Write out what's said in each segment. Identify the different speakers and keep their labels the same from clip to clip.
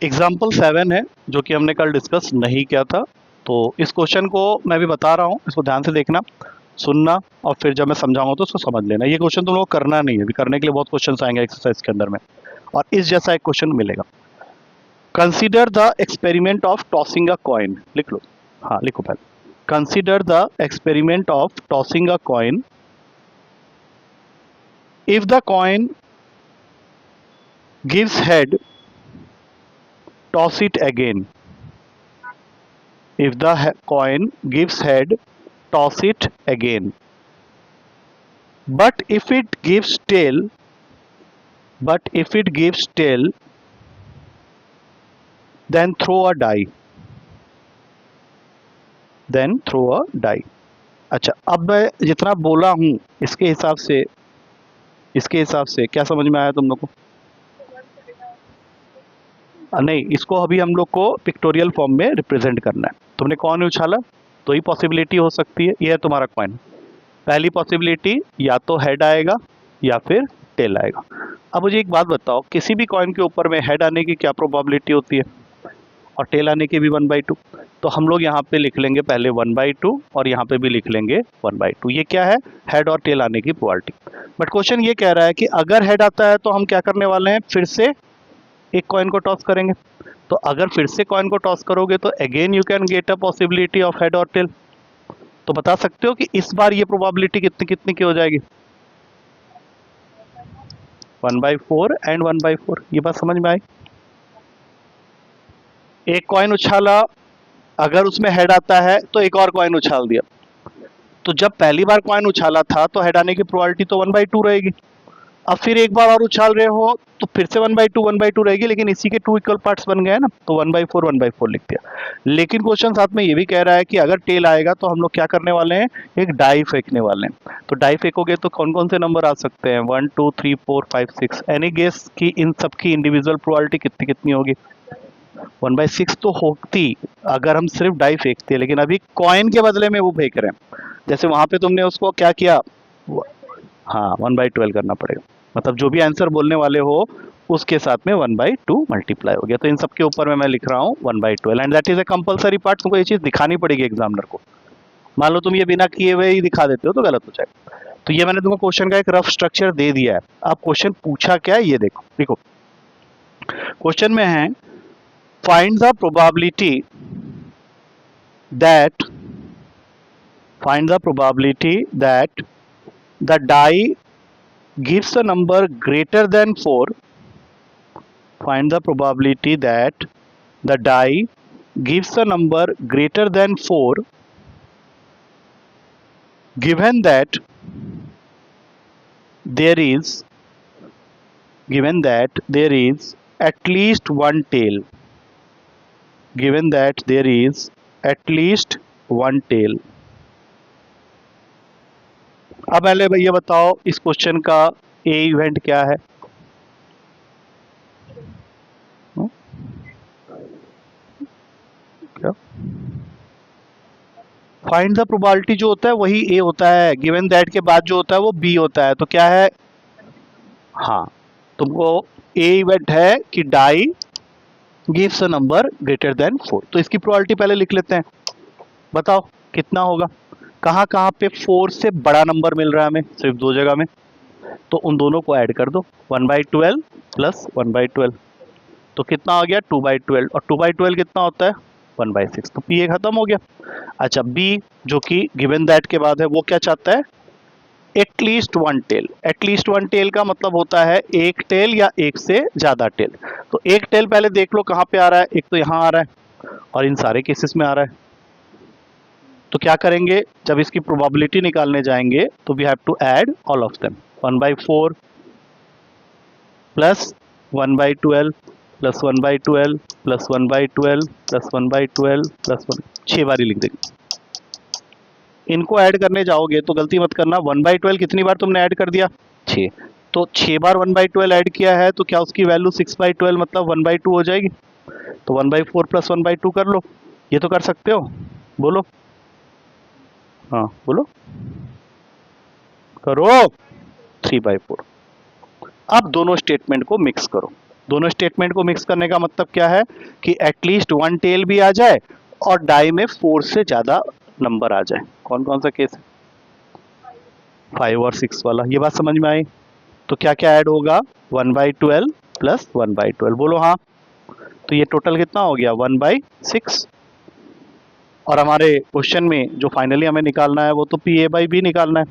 Speaker 1: Example 7 है जो कि हमने कल डिस्कस नहीं किया था। तो इस क्वेश्चन को मैं भी बता रहा हूँ, इसको ध्यान से देखना, सुनना, और फिर जब मैं समझाऊंगा तो उसको समझ लेना। ये क्वेश्चन तुम लोग को करना नहीं है, अभी करने के लिए बहुत क्वेश्चन आएंगे एक्सरसाइज के अंदर में, और इस जैसा एक क्वेश्चन मिलेगा। Consider the experiment of tossing a coin. लिख लो, हाँ लिखो पहले। Consider the experiment of tossing a coin. If the coin gives head, toss it again. If the coin gives head, toss it again. But if it gives tail, then throw a die. Then throw a die. अच्छा, अब मैं जितना बोला हूं इसके हिसाब से क्या समझ में आया तुम लोग को? नहीं, इसको अभी हम लोग को पिक्टोरियल फॉर्म में रिप्रेजेंट करना है। तुमने कॉइन उछाला तो ही पॉसिबिलिटी हो सकती है। ये है तुम्हारा कॉइन। पहली पॉसिबिलिटी या तो हेड आएगा या फिर टेल आएगा। अब मुझे एक बात बताओ, किसी भी कॉइन के ऊपर में हेड आने की क्या प्रोबेबिलिटी होती है और टेल आने की भी 1/2। तो हम लोग यहाँ पे लिख लेंगे पहले 1/2 और यहाँ पे भी लिख लेंगे 1/2। ये क्या है? हेड और टेल आने की प्रोबेबिलिटी। बट क्वेश्चन ये कह रहा है कि अगर हेड आता है तो हम क्या करने वाले हैं, फिर से एक कॉइन को टॉस करेंगे। तो अगर फिर से कॉइन को टॉस करोगे तो again you can get a possibility of head और टेल। तो बता सकते हो कि इस बार ये प्रोबेबिलिटी कितनी कितनी की हो जाएगी? 1/4 एंड 1/4। ये बात समझ में आई? एक कॉइन उछाला, अगर उसमें हेड आता है तो एक और कॉइन उछाल दिया। तो जब पहली बार कॉइन उछाला था तो हेड आने की प्रोबेबिलिटी तो 1/2 रहेगी। अब फिर एक बार और उछाल रहे हो तो फिर से 1/2 रहेगी, लेकिन इसी के 2 इक्वल पार्ट्स बन गए ना, तो 1/4 लिख दिया। लेकिन क्वेश्चन साथ में ये भी कह रहा है कि अगर टेल आएगा तो हम लोग क्या करने वाले हैं, एक डाई फेंकने वाले हैं। तो डाई फेंकोगे तो कौन कौन से नंबर आ सकते हैं? 1 2 3 4 5 6। एनी गेस कि इन सब की इंडिविजुअल प्रोबेबिलिटी कितनी कितनी होगी? 1/6 तो होती अगर हम सिर्फ डाई फेंकते हैं, लेकिन अभी कॉइन के बदले में वो फेंक रहे हैं। जैसे वहां पे तुमने उसको क्या किया, हाँ 1/12 करना पड़ेगा। मतलब जो भी आंसर बोलने वाले हो उसके साथ में 1/2 मल्टीप्लाई हो गया। तो इन सब के ऊपर में मैं लिख रहा हूँ 1/12 and that is a compulsory part. तुमको ये चीज दिखानी पड़ेगी एग्जामिनर को। मान लो तुम ये बिना किए हुए ही दिखा देते हो तो गलत हो जाएगा। तो ये मैंने तुमको क्वेश्चन का एक रफ स्ट्रक्चर दे दिया है। अब क्वेश्चन पूछा क्या है ये देखो। देखो क्वेश्चन में है, find the probability that the die gives a number greater than 4. Find the probability that the die gives a number greater than 4 given that there is at least one tail. Given that there is at least one tail. अब पहले भैया बताओ इस question का ए event क्या है? क्या find the probability जो होता है वही ए होता है, गिवन दैट के बाद जो होता है वो बी होता है। तो क्या है? हाँ, तुमको ए इवेंट है कि die gives a number greater than 4। तो इसकी प्रोबेबिलिटी पहले लिख लेते हैं। बताओ कितना होगा? कहाँ कहाँ पे 4 से बड़ा नंबर मिल रहा है हमें? सिर्फ दो जगह में। तो उन दोनों को ऐड कर दो, 1/12 प्लस 1/12। तो कितना आ गया? 2/12। और 2/12 कितना होता है? 1/6। तो पी ए खत्म हो गया। अच्छा, बी जो कि गिवन दैट के बाद है वो क्या चाहता है? At least one tail. At least one tail का मतलब होता है एक टेल या एक से ज्यादा टेल। तो एक टेल पहले देख लो कहाँ पे आ रहा है। एक तो यहाँ आ रहा है और इन सारे केसेस में आ रहा है। तो क्या करेंगे, जब इसकी प्रोबेबिलिटी निकालने जाएंगे तो we have to add all of them. 1/4 plus 1/12 plus 1/12 plus 1/12 plus 1/12 plus 1। 6 बारी लिख देंगे। इनको ऐड करने जाओगे तो गलती मत करना, 1/12 कितनी बार तुमने ऐड कर दिया? 6। तो 6 बार 1/12 ऐड किया है तो क्या उसकी वैल्यू 6/12 मतलब 1/2 हो जाएगी? तो 1/4 प्लस 1/2 कर लो। ये तो कर सकते हो, बोलो। हाँ बोलो, करो। 3/4। अब दोनों स्टेटमेंट को मिक्स करो। दोनों स्टेटमेंट को मिक्स करने का मतलब क्या है कि एटलीस्ट वन टेल भी आ जाए और डाई में 4 से ज़्यादा नंबर आ जाए। कौन कौन सा केस है? 5 और 6 वाला। ये बात समझ में आई? तो क्या क्या ऐड होगा? 1/12 प्लस 1/12। बोलो हाँ। तो ये टोटल कितना हो गया? 1/6। और हमारे क्वेश्चन में जो फाइनली हमें निकालना है वो तो PA/B निकालना है,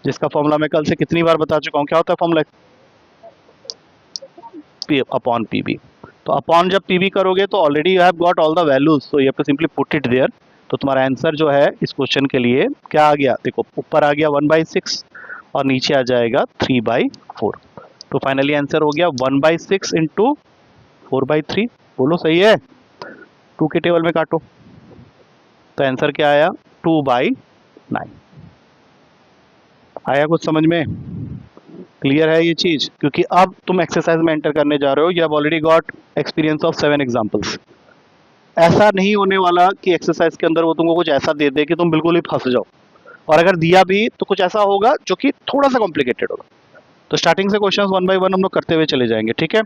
Speaker 1: जिसका फॉर्मूला मैं कल से कितनी बार बता चुका हूँ। क्या होता है फॉर्मूला? P/PB। तो अपॉन जब PB करोगे तो already you have got all the values, so you have to simply put it there. तो तुम्हारा आंसर जो है इस क्वेश्चन के लिए क्या आ गया? देखो ऊपर आ गया 1/6 और नीचे आ जाएगा 3/4। तो फाइनली आंसर हो गया 1/6 इंटू 4/3। बोलो सही है? 2 के टेबल में काटो तो आंसर क्या आया? 2/9। आया कुछ समझ में? क्लियर है ये चीज? क्योंकि अब तुम एक्सरसाइज में एंटर करने जा रहे हो, you have already got experience of 7 examples. ऐसा नहीं होने वाला कि एक्सरसाइज के अंदर वो तुमको कुछ ऐसा दे दे कि तुम बिल्कुल ही फंस जाओ, और अगर दिया भी तो कुछ ऐसा होगा जो कि थोड़ा सा कॉम्प्लिकेटेड होगा। तो स्टार्टिंग से क्वेश्चंस 1 बाय 1 हम लोग करते हुए चले जाएंगे, ठीक है?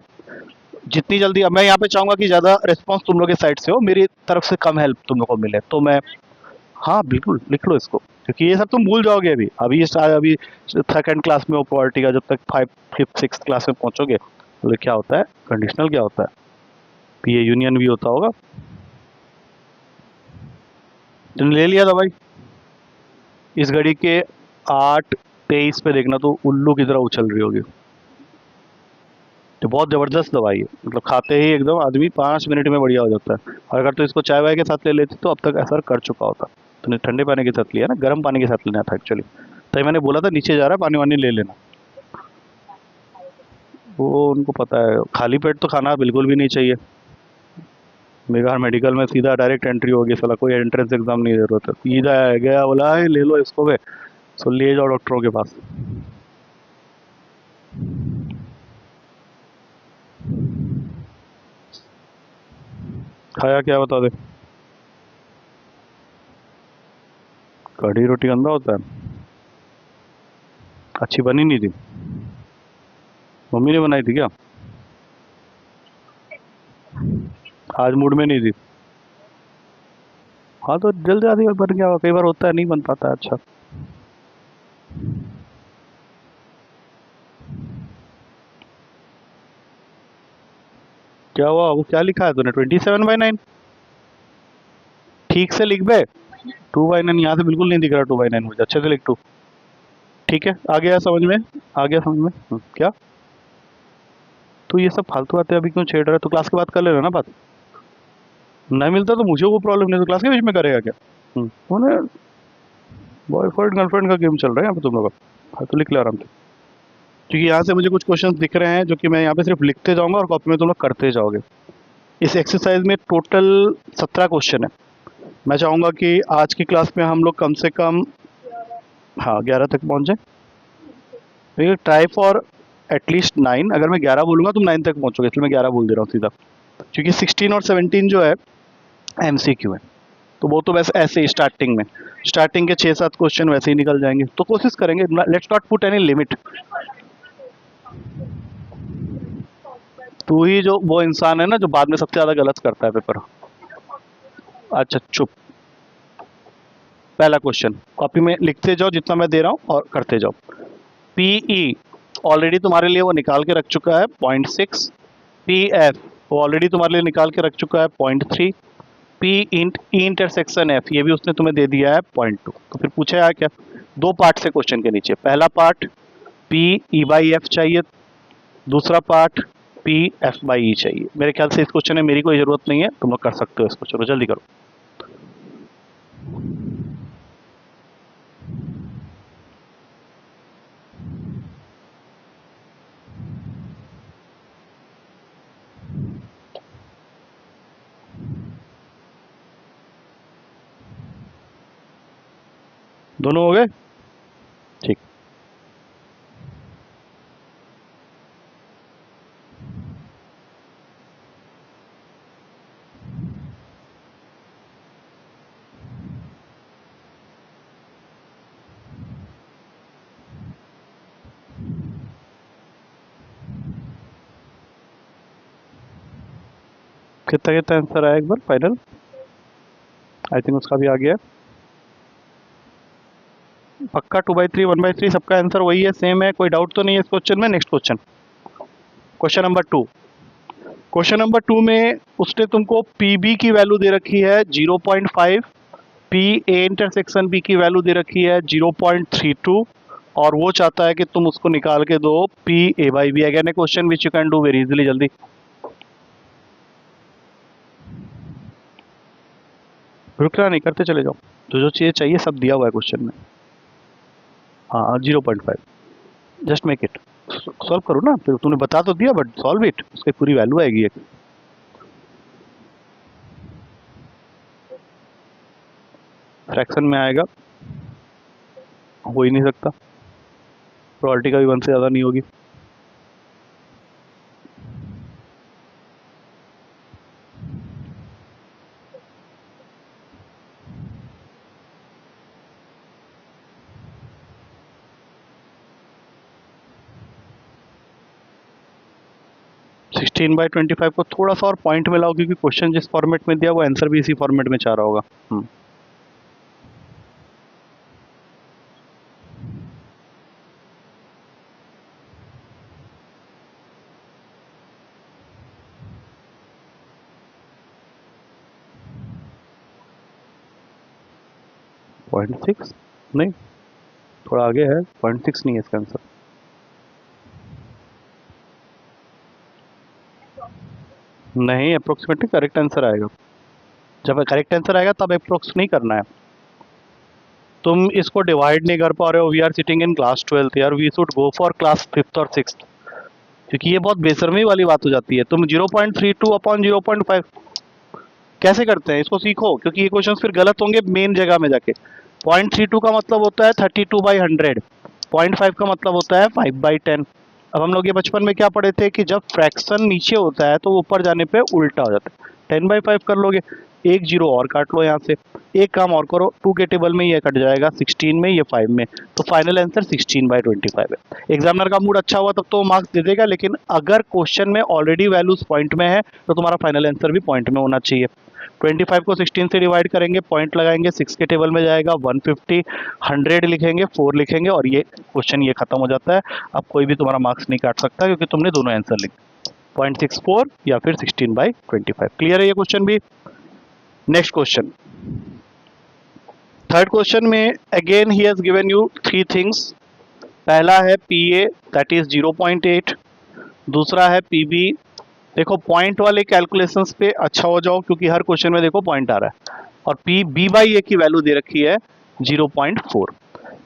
Speaker 1: जितनी जल्दी, अब मैं यहाँ पे चाहूंगा कि ज़्यादा रिस्पॉन्स तुम लोग के साइड से हो, मेरी तरफ से कम हेल्प तुम लोग को मिले, तो मैं, हाँ बिल्कुल लिख लो इसको, क्योंकि ये सब तुम भूल जाओगे अभी सेकंड क्लास में हो प्रोबेबिलिटी का, जब तक 5 5th 6th क्लास में पहुंचोगे तो क्या होता है कंडीशनल, क्या होता है पीए यूनियन भी होता होगा। तुमने ले लिया दवाई? इस घड़ी के 8:23 पे देखना तो उल्लू की तरह उछल रही होगी। तो बहुत ज़बरदस्त दवाई है, मतलब खाते ही एकदम आदमी 5 मिनट में बढ़िया हो जाता है। और अगर तो इसको चाय वाय के साथ ले लेती तो अब तक असर कर चुका होता। तूने ठंडे पानी के साथ लिया ना, गर्म पानी के साथ लेना था एक्चुअली। तो मैंने बोला था नीचे जा रहा है पानी वानी ले लेना। वो उनको पता है, खाली पेट तो खाना बिल्कुल भी नहीं चाहिए। मेगा मेडिकल में सीधा डायरेक्ट एंट्री होगी, साला कोई एंट्रेंस एग्जाम नहीं जरूरत है, सीधा है गया बोला है ले लो इसको वे, सो ले जाओ डॉक्टरों के पास। खाया क्या बता दे? कढ़ी रोटी गंदा होता है? अच्छी बनी नहीं थी? मम्मी ने बनाई थी क्या? आज मूड में नहीं थी? हाँ तो जल्दी आधी बार बन गया, कई बार होता है नहीं बन पाता है। अच्छा क्या हुआ? वो क्या लिखा है तूने? 27/9? ठीक से लिख बे। 2/9 यहाँ से बिल्कुल नहीं दिख रहा। 2/9 मुझे अच्छे से लिख 2। ठीक है, आ गया समझ में? आ गया समझ में? क्या तू ये सब फालतू बातें अभी क्यों छेड़ रहा है? तो क्लास के बाद कर लेना ना बात। नहीं मिलता तो मुझे वो प्रॉब्लम नहीं, तो क्लास के बीच में करेगा क्या? उन्हें बॉयफ्रेंड गर्लफ्रेंड का गेम चल रहा है यहाँ पे तुम लोग का। हाँ तो लिख ले आराम से, क्योंकि यहाँ से मुझे कुछ क्वेश्चंस दिख रहे हैं जो कि मैं यहाँ पे सिर्फ लिखते जाऊंगा और कॉपी में तुम लोग करते जाओगे। इस एक्सरसाइज में टोटल 17 क्वेश्चन है। मैं चाहूँगा कि आज की क्लास में हम लोग कम से कम, हाँ 11 तक पहुँच जाए। देखिए ट्राई फॉर एटलीस्ट 9। अगर मैं 11 बोलूँगा तुम 9 तक पहुँचोगे, इसलिए मैं 11 बोल दे रहा हूँ सीधा, क्योंकि 16 और 17 जो है MCQ है। तो वो तो वैसे ऐसे ही स्टार्टिंग के 6-7 क्वेश्चन वैसे ही निकल जाएंगे, तो कोशिश करेंगे। Let's not put any limit. तू ही जो वो इंसान है ना जो बाद में सबसे ज़्यादा गलत करता है पेपर। अच्छा चुप। पहला क्वेश्चन कॉपी में लिखते जाओ जितना मैं दे रहा हूँ और करते जाओ। PE ऑलरेडी तुम्हारे लिए वो निकाल के रख चुका है 0.6। PF वो ऑलरेडी तुम्हारे लिए निकाल के रख चुका है 0.3। इंटरसेक्शन F ये भी उसने तुम्हें दे दिया है 0.2। तो फिर पूछा है क्या? दो पार्ट से क्वेश्चन के नीचे, पहला पार्ट PE/F चाहिए, दूसरा पार्ट PF/E चाहिए। मेरे ख्याल से इस क्वेश्चन में मेरी कोई ज़रूरत नहीं है, तुम लोग कर सकते हो इसको। चलो जल्दी करो। दोनों हो गए? ठीक। कितना कितना आंसर आया एक बार फाइनल? आई थिंक उसका भी आ गया पक्का। 2/3 1/3 सबका आंसर वही है, सेम है, कोई डाउट तो नहीं है इस क्वेश्चन में। Next question, question number 2। Question number 2 में उसने तुमको पी बी की वैल्यू दे रखी है 0.5, पी ए इंटरसेक्शन बी की वैल्यू दे रखी है 0.32, और वो चाहता है कि तुम उसको निकाल के दो P A by B. Again a question which you can do very easily. जल्दी रुकना नहीं, करते चले जाओ। जो चीज़ें चाहिए सब दिया हुआ है क्वेश्चन में। हाँ 0.5, जस्ट मेक इट। सॉल्व करो ना, फिर तूने बता तो दिया बट सॉल्व इट, उसकी पूरी वैल्यू आएगी एक। फ्रैक्शन में आएगा, हो ही नहीं सकता, प्रोबेबिलिटी का भी 1 से ज़्यादा नहीं होगी। सिक्सटीन बाई 25 को थोड़ा सा और पॉइंट में लाओ, क्योंकि क्वेश्चन जिस फॉर्मेट में दिया वो आंसर भी इसी फॉर्मेट में चाह रहा होगा। 0.6 नहीं, थोड़ा आगे है, 0.6 नहीं है इसका आंसर। नहीं, अप्रोक्सीमेटली करेक्ट आंसर आएगा। जब करेक्ट आंसर आएगा तब अप्रोक्स नहीं करना है। तुम इसको डिवाइड नहीं कर पा रहे हो। We are sitting in class 12th यार, we should go for class 5th और 6th, क्योंकि ये बहुत बेशर्मी वाली बात हो जाती है। तुम 0.32 अपॉन 0.5 कैसे करते हैं, इसको सीखो, क्योंकि ये क्वेश्चन फिर गलत होंगे मेन जगह में जाके। 0.32 का मतलब होता है 32/100, 0.5 का मतलब होता है 5/10। अब हम लोग ये बचपन में क्या पढ़े थे कि जब फ्रैक्शन नीचे होता है तो ऊपर जाने पे उल्टा हो जाता है। 10/5 कर लोगे, एक जीरो और काट लो यहाँ से। एक काम और करो, 2 के टेबल में ये कट जाएगा, 16 में, ये 5 में, तो फाइनल आंसर 16/25 है। एग्जामिनर का मूड अच्छा हुआ तब तो मार्क्स दे देगा, लेकिन अगर क्वेश्चन में ऑलरेडी वैल्यूज पॉइंट में है तो तुम्हारा फाइनल आंसर भी पॉइंट में होना चाहिए। 25 को 16 से डिवाइड करेंगे, पॉइंट लगाएंगे, 6 के टेबल में जाएगा, 150, 100 लिखेंगे, 4 लिखेंगे, और ये क्वेश्चन ये खत्म हो जाता है। अब कोई भी तुम्हारा मार्क्स नहीं काट सकता, क्योंकि तुमने दोनों आंसर लिखे, 0.64 या फिर 16/25। क्लियर है ये क्वेश्चन भी? नेक्स्ट क्वेश्चन, थर्ड क्वेश्चन में again he has given you 3 things. पहला है पी ए दैट इज 0.8, दूसरा है पी बी। देखो पॉइंट वाले कैलकुलेशंस पे अच्छा हो जाओ, क्योंकि हर क्वेश्चन में देखो पॉइंट आ रहा है, और पी बी बाई ए की वैल्यू दे रखी है 0.4।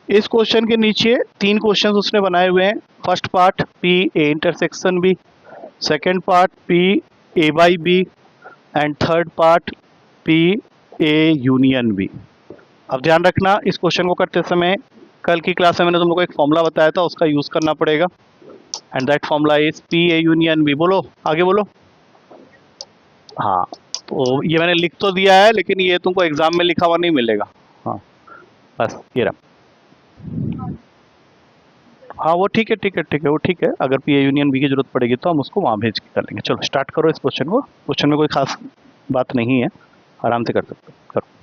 Speaker 1: इस क्वेश्चन के नीचे 3 क्वेश्चन उसने बनाए हुए हैं। First part P A intersection B, second part P A by B, and third part P A union B. अब ध्यान रखना, इस क्वेश्चन को करते समय कल की क्लास में मैंने तुम लोग को एक फॉर्मूला बताया था, उसका यूज करना पड़ेगा, and that formula is P A union B. बोलो आगे बोलो। हाँ, तो ये मैंने लिख तो दिया है, लेकिन ये तुमको एग्जाम में लिखा हुआ नहीं मिलेगा। हाँ बस ये रहा। हाँ वो ठीक है, ठीक है, ठीक है, वो ठीक है। अगर पी ए यूनियन बी की जरूरत पड़ेगी तो हम उसको वहाँ भेज के कर लेंगे। चलो स्टार्ट करो इस क्वेश्चन को। क्वेश्चन में कोई खास बात नहीं है, आराम से कर सकते हो, करो।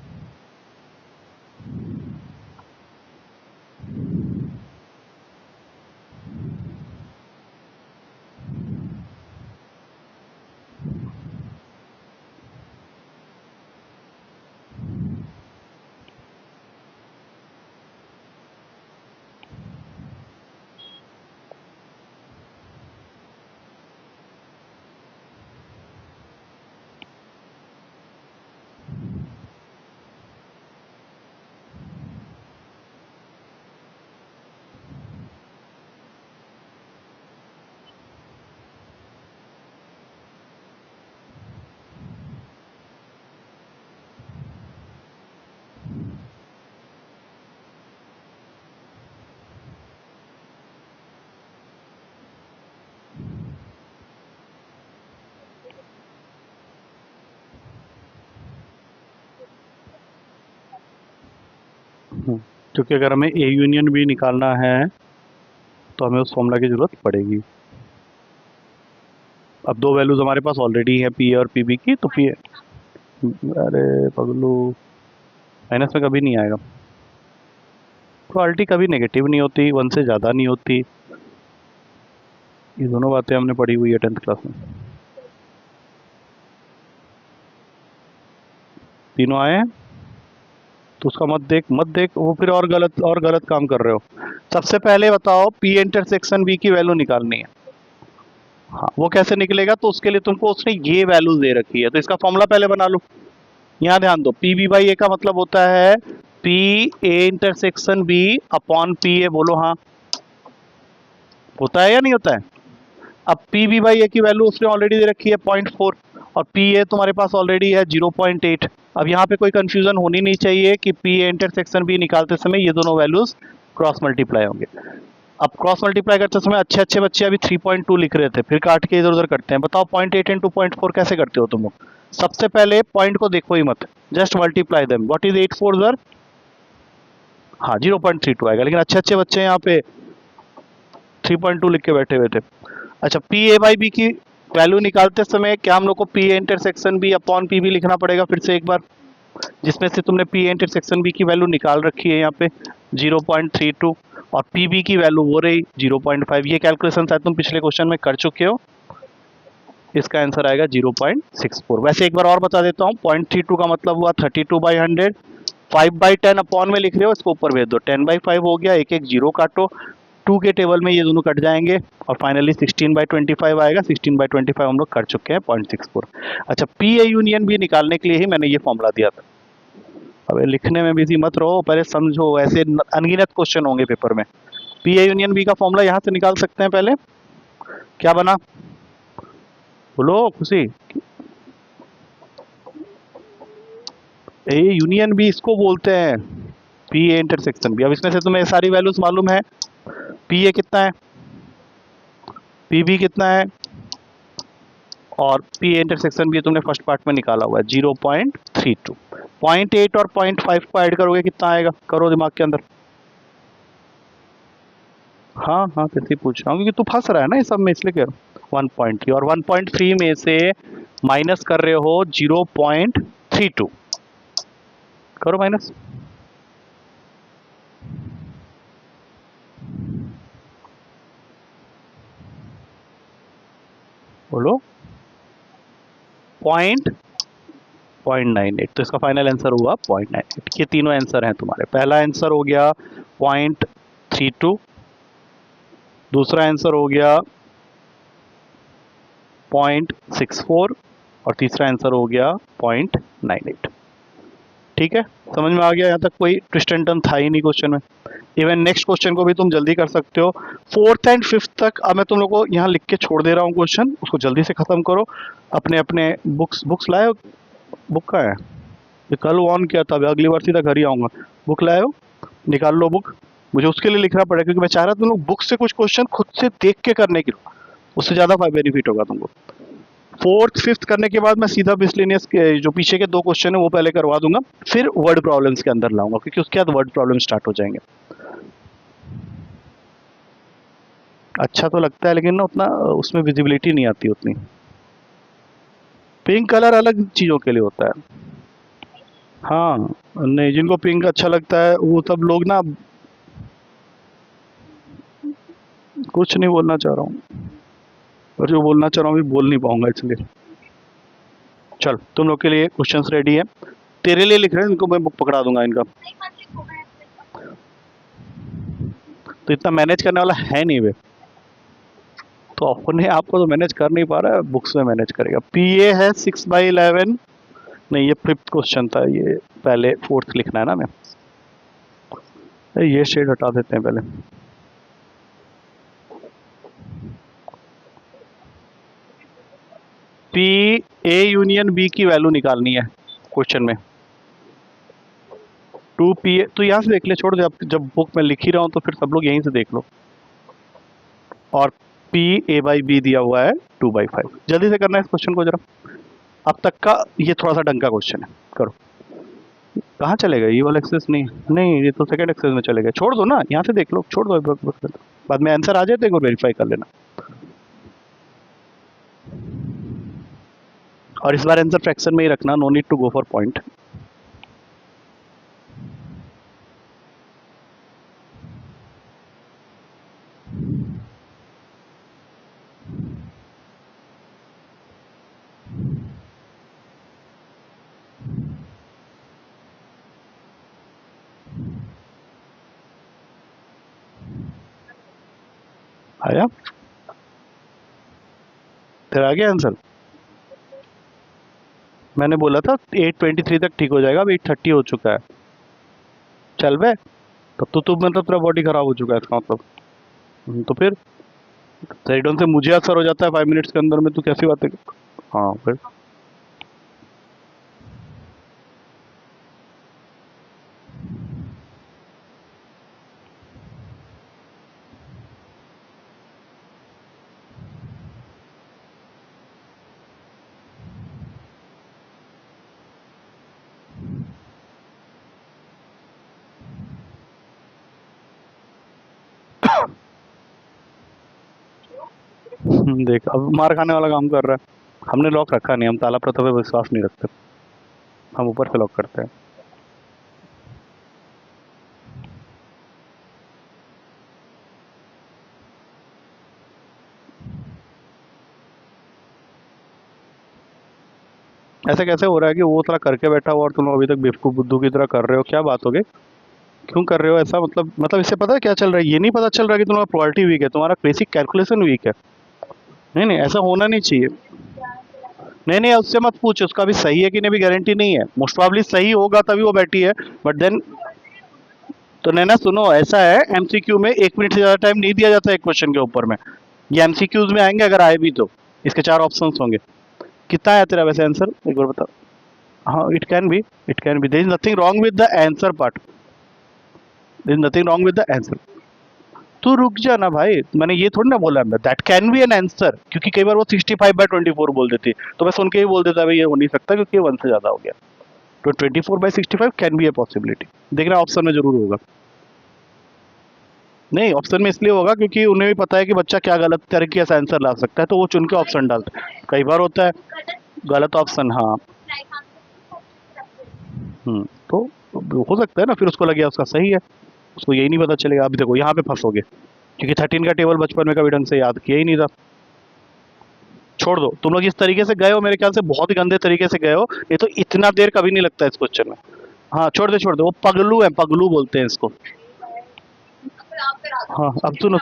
Speaker 1: क्योंकि अगर हमें ए यूनियन बी निकालना है तो हमें उस फॉर्मूला की ज़रूरत पड़ेगी। अब दो वैल्यूज हमारे पास ऑलरेडी है पी ए और पी बी की, तो पी ए, अरे पगलू, माइनस में कभी नहीं आएगा। प्रोबेबिलिटी कभी नेगेटिव नहीं होती, 1 से ज़्यादा नहीं होती। ये दोनों बातें हमने पढ़ी हुई है 10th क्लास में। तीनों आए हैं तो उसका मत देख वो फिर और गलत काम कर रहे हो। सबसे पहले बताओ पी इंटरसेक्शन बी की वैल्यू निकालनी है। हाँ, वो कैसे निकलेगा? तो उसके लिए तुमको उसने ये वैल्यू दे रखी है, तो इसका फॉर्मूला पहले बना लो। यहाँ ध्यान दो, पी बी बाई ए का मतलब होता है P A intersection B upon P A. बोलो हाँ, होता है या नहीं होता है? अब पी बी बाई ए की वैल्यू उसने ऑलरेडी दे रखी है 0.4 और पी ए तुम्हारे पास ऑलरेडी है 0.8। अब यहाँ पे कोई कंफ्यूजन होनी नहीं चाहिए कि पी ए इंटरसेक्शन बी निकालते समय ये दोनों वैल्यूज क्रॉस मल्टीप्लाई होंगे। अब क्रॉस मल्टीप्लाई करते समय अच्छे बच्चे अभी 3.2 लिख रहे थे, फिर काट के इधर उधर करते हैं। बताओ 0.8 इंटू 0.4 कैसे करते हो तुम लोग? सबसे पहले पॉइंट को देखो ही मत, just multiply them. What is 8 4 जर, हाँ 0.32 आएगा। लेकिन अच्छे बच्चे यहाँ पे 3.2 लिख के बैठे हुए थे। अच्छा, पी ए बाई बी की वैल्यू निकालते समय क्या हम लोग को P A intersection B upon P B लिखना पड़ेगा फिर से एक बार, जिसमें से तुमने पी ए इंटरसेक्शन बी की वैल्यू निकाल रखी है यहाँ पे 0.32 और पी बी की वैल्यू वो रही 0.5। ये कैलकुलेशन शायद तुम पिछले क्वेश्चन में कर चुके हो। इसका आंसर आएगा 0.64। वैसे एक बार और बता देता हूँ, 0.32 का मतलब हुआ 32/100। 5/10 अपॉन में लिख रहे हो, इसको ऊपर भेज दो, 10/5 हो गया। एक एक जीरो काटो, 2 के टेबल में ये दोनों कट जाएंगे और फाइनली 16/25 आएगा। 16/25 हम लोग कर चुके हैं 0.64। अच्छा, पी ए यूनियन बी निकालने के लिए ही मैंने ये फॉर्मूला दिया था। अब लिखने में बिजी मत रहो, पहले समझो, ऐसे अनगिनत क्वेश्चन होंगे पेपर में। पी ए यूनियन बी का फॉर्मूला यहाँ से निकाल सकते हैं। पहले क्या बना, बोलो खुशी? ए यूनियन बी इसको बोलते हैं, पी ए इंटरसेक्शन बी। अब इसमें से तुम्हें सारी वैल्यूज मालूम है, पी ए कितना है, पी बी कितना है और पी ए इंटरसेक्शन बी तुमने फर्स्ट पार्ट में निकाला हुआ है 0.32। 0.8 और 0.5 को ऐड करोगे कितना आएगा? करो दिमाग के अंदर। हाँ कैसे ही पूछ रहा हूँ, क्योंकि तू फंस रहा है ना ये सब में, इसलिए कह रहा हूँ। 1.3 और 1.3 में से माइनस कर रहे हो 0.32, करो माइनस। बोलो 0.98, तो इसका फाइनल आंसर हुआ 0.98। ये तीनों आंसर हैं तुम्हारे। पहला आंसर हो गया 0.32, दूसरा आंसर हो गया 0.64 और तीसरा आंसर हो गया 0.98। ठीक है, समझ में आ गया? यहाँ तक कोई ट्विस्ट एंड टर्न था ही नहीं क्वेश्चन में। इवन नेक्स्ट क्वेश्चन को भी तुम जल्दी कर सकते हो। 4th एंड 5th तक अब मैं तुम लोग को यहाँ लिख के छोड़ दे रहा हूँ क्वेश्चन, उसको जल्दी से खत्म करो। अपने अपने बुक्स लाए हो? बुक का है ये कल ऑन किया था, अगली बार सीधा घर ही आऊँगा। बुक लाए हो? निकाल लो बुक। मुझे उसके लिए लिखना पड़ेगा क्योंकि मैं चाह रहा था तुम लोग बुक से कुछ क्वेश्चन खुद से देख के करने की, उससे ज़्यादा बेनिफिट होगा तुमको। 4th 5th करने के बाद मैं सीधा मिसलेनियस के जो पीछे के 2 क्वेश्चन है वो पहले करवा दूंगा, फिर वर्ड प्रॉब्लम्स के अंदर लाऊंगा, क्योंकि उसके बाद वर्ड प्रॉब्लम स्टार्ट हो जाएंगे। अच्छा तो लगता है लेकिन ना उतना उसमें विजिबिलिटी नहीं आती उतनी। पिंक कलर अलग चीज़ों के लिए होता है। हाँ, नहीं, जिनको पिंक अच्छा लगता है वो सब लोग ना, कुछ नहीं बोलना चाह रहा हूँ, और जो बोलना चाह रहा हूँ भी बोल नहीं पाऊंगा, इसलिए। चल, तुम लोग के लिए क्वेश्चंस रेडी है, तेरे लिए लिख रहे हैं, इनको मैं बुक पकड़ा दूंगा इनका। तो इतना मैनेज करने वाला है नहीं वे, तो अपने आप को तो मैनेज कर नहीं पा रहा है, बुक्स में मैनेज करेगा। पी ए है 6/11, नहीं ये 5th क्वेश्चन था, ये पहले 4th लिखना है ना मैं, ये शेड हटा देते हैं पहले। पी ए यूनियन बी की वैल्यू निकालनी है क्वेश्चन में। 2 पी ए तो यहाँ से देख ले, छोड़ दे, जब बुक में लिख ही रहा हूँ तो फिर सब लोग यहीं से देख लो। और पी ए बाई बी दिया हुआ है 2/5। जल्दी से करना है इस क्वेश्चन को जरा, अब तक का ये थोड़ा सा ढंग का क्वेश्चन है, करो। कहाँ चलेगा ये वाला एक्सेस? नहीं ये तो सेकंड एक्सेस में चलेगा, छोड़ दो ना, यहाँ से देख लो, छोड़ दो, बाद में आंसर आ जाए तो एक बार वेरीफाई कर लेना। और इस बार आंसर फ्रैक्शन में ही रखना, no need to go for point. आया? तेरा आ गया आंसर? मैंने बोला था 823 तक ठीक हो जाएगा, अब 830 हो चुका है। चल बे, तब तो मतलब तेरा बॉडी खराब हो चुका है इसका मतलब। तो फिर साइडों से मुझे असर हो जाता है 5 मिनट्स के अंदर में, तू कैसी बातें हाँ फिर देख अब मार खाने वाला काम कर रहा है। हमने लॉक रखा नहीं, हम ताला प्रथा पे विश्वास नहीं रखते, हम ऊपर से लॉक करते हैं। ऐसा कैसे हो रहा है कि वो तरह करके बैठा हुआ और तुम लोग अभी तक बेवकूफ़ बुद्धू की तरह कर रहे हो? क्या बात हो गई? क्यों कर रहे हो ऐसा? मतलब इससे पता है क्या चल रहा है? ये नहीं पता चल रहा कि तुम्हारा प्रोबेबिलिटी वीक है, तुम्हारा बेसिक कैलकुलेशन वीक है। नहीं नहीं, ऐसा होना नहीं चाहिए। नहीं नहीं, उससे मत पूछ उसका भी सही है कि नहीं, भी गारंटी नहीं है। मोस्ट प्रॉब्ली सही होगा तभी वो बैठी है, बट देन तो नैना सुनो, ऐसा है एमसीक्यू में 1 मिनट से ज़्यादा टाइम नहीं दिया जाता है एक क्वेश्चन के ऊपर में। ये एमसीक्यूज में आएंगे अगर आए भी तो। इसके 4 ऑप्शंस होंगे। कितना है तेरा वैसे आंसर एक बार बता। हाँ, it can be, there is nothing wrong with the answer part, there is nothing wrong with the answer. तू रुक जा ना भाई, मैंने ये थोड़ी ना बोला अंदर that can be an answer, क्योंकि कई बार वो 65/24 बोल देती, तो मैं सुन के ही बोल देता भाई ये हो नहीं सकता क्योंकि ये 1 से ज़्यादा हो गया। तो 24/65 कैन बी ए पॉसिबिलिटी। देखना ऑप्शन में जरूर होगा। नहीं, ऑप्शन में इसलिए होगा क्योंकि उन्हें भी पता है कि बच्चा क्या गलत तरीके से आंसर ला सकता है, तो वो चुन के ऑप्शन डालते हैं। कई बार होता है गलत ऑप्शन, हाँ। तो हो सकता है ना, फिर उसको लगे उसका सही है, उसको यही नहीं पता चलेगा। अभी देखो यहाँ पे फंसोगे, क्योंकि 13 का टेबल बचपन में कभी ढंग से याद किया ही नहीं था। छोड़ दो, तुम लोग इस तरीके से गए हो, मेरे ख्याल से बहुत ही गंदे तरीके से गए हो। ये तो इतना देर कभी नहीं लगता इस क्वेश्चन में। हाँ छोड़ दे, वो पगलू है, पगलू बोलते हैं इसको। हाँ अब सुनो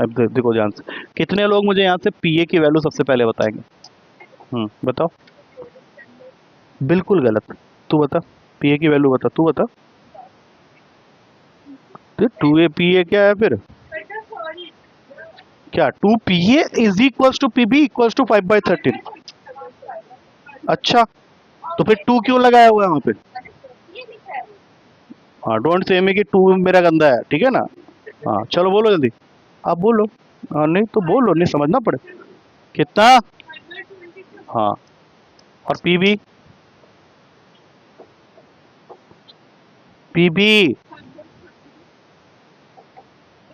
Speaker 1: अब देखो ध्यान से, कितने लोग मुझे यहाँ से पीए की वैल्यू सबसे पहले बताएंगे? बताओ। बिल्कुल गलत। तू बता, पीए की वैल्यू बता, तू बता। तो 2 ए पी ए क्या है फिर? क्या 2 P A is equals to P B equals to 5/13? अच्छा, तो फिर 2 क्यों लगाया हुआ है वहां पे? हाँ, डोंट से मी कि 2 मेरा गंदा है, ठीक है ना? हाँ चलो बोलो जल्दी, आप बोलो। हाँ नहीं तो बोलो, नहीं समझना पड़े। कितना? हाँ, और पीबी? पीबी,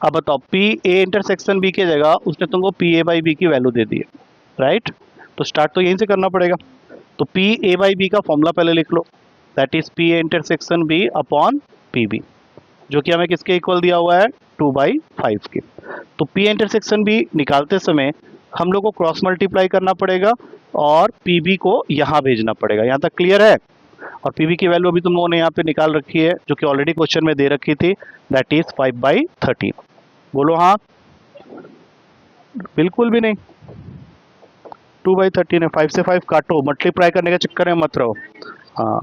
Speaker 1: अब बताओ, पी ए इंटरसेक्शन बी की जगह उसने तुमको पी ए बाई बी की वैल्यू दे दी है, राइट? तो स्टार्ट तो यहीं से करना पड़ेगा। तो पी ए बाई बी का फॉर्मूला पहले लिख लो, that is P A intersection B upon P B, जो कि हमें किसके इक्वल दिया हुआ है? 2/5 के। तो पी इंटरसेक्शन बी निकालते समय हम लोग को क्रॉस मल्टीप्लाई करना पड़ेगा और पी बी को यहाँ भेजना पड़ेगा। यहाँ तक क्लियर है? और पी बी की वैल्यू अभी तुम लोगों ने यहाँ पे निकाल रखी है, जो कि ऑलरेडी क्वेश्चन में दे रखी थी, दैट इज 5/13। बोलो हाँ। बिल्कुल भी नहीं, 2/13 है। 5 से 5 काटो, मल्टीप्लाई करने के चक्कर में मत रहो। हाँ